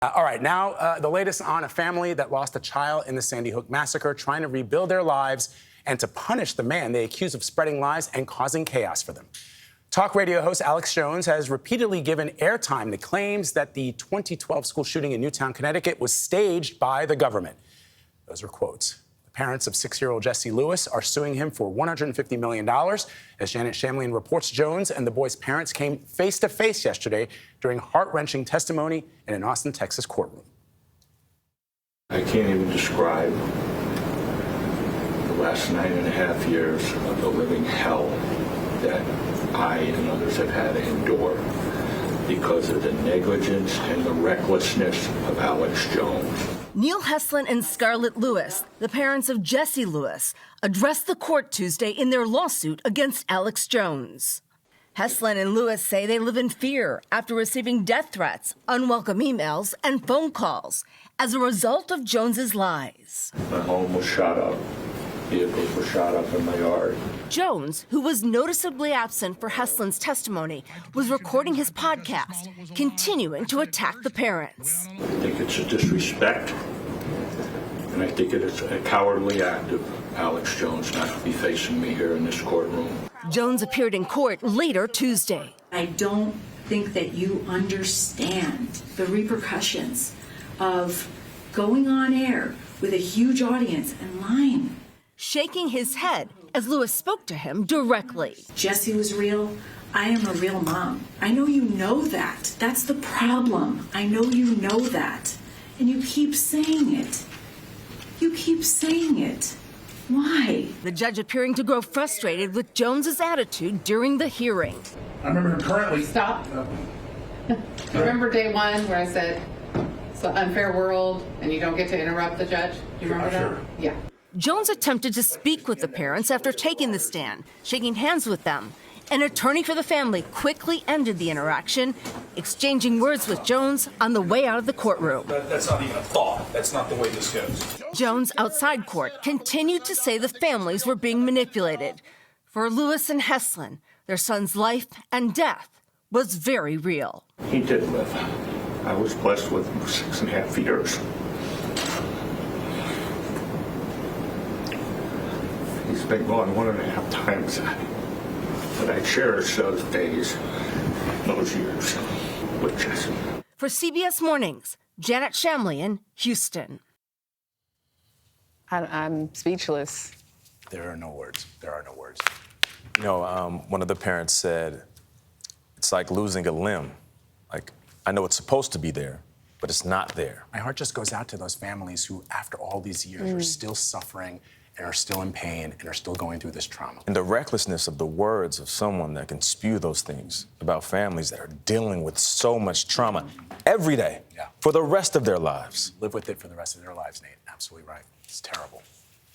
All right, now the latest on a family that lost a child in the Sandy Hook massacre, trying to rebuild their lives and to punish the man they accuse of spreading lies and causing chaos for them. Talk radio host Alex Jones has repeatedly given airtime to claims that the 2012 school shooting in Newtown, Connecticut was staged by the government. Those are quotes. The parents of 6-year-old Jesse Lewis are suing him for $150 million. As Janet Shamlian reports, Jones and the boy's parents came face-to-face yesterday during heart-wrenching testimony in an Austin, Texas courtroom. I can't even describe the last 9.5 years of the living hell that I and others have had to endure because of the negligence and the recklessness of Alex Jones. Neil Heslin and Scarlett Lewis, the parents of Jesse Lewis, addressed the court Tuesday in their lawsuit against Alex Jones. Heslin and Lewis say they live in fear after receiving death threats, unwelcome emails, and phone calls as a result of Jones's lies. My home was shot up. Vehicles were shot up in my yard. Jones, who was noticeably absent for Heslin's testimony, was recording his podcast, continuing to attack the parents. I think it's a disrespect, and I think it is a cowardly act of Alex Jones not to be facing me here in this courtroom. Jones appeared in court later Tuesday. I don't think that you understand the repercussions of going on air with a huge audience and lying. Shaking his head as Lewis spoke to him directly. Jesse was real. I am a real mom. I know you know that. That's the problem. I know you know that. And you keep saying it. You keep saying it. Why? The judge appearing to grow frustrated with Jones's attitude during the hearing. I remember currently... Stop. Remember day one where I said, it's an unfair world and you don't get to interrupt the judge? Do you remember that? Sure. Yeah. Jones attempted to speak with the parents after taking the stand, shaking hands with them. An attorney for the family quickly ended the interaction, exchanging words with Jones on the way out of the courtroom. That's not even a thought. That's not the way this goes. Jones, outside court, continued to say the families were being manipulated. For Lewis and Heslin, their son's life and death was very real. He did live. I was blessed with 6.5 years. He's been gone 1.5 times, but I cherish those days, those years with Jesse. For CBS Mornings, Janet Shamlian, Houston. I'm speechless. There are no words. There are no words. You know, one of the parents said, it's like losing a limb. Like, I know it's supposed to be there, but it's not there. My heart just goes out to those families who, after all these years, are still suffering and are still in pain and are still going through this trauma. And the recklessness of the words of someone that can spew those things about families that are dealing with so much trauma every day for the rest of their lives. Live with it for the rest of their lives, Nate. Absolutely right. It's terrible.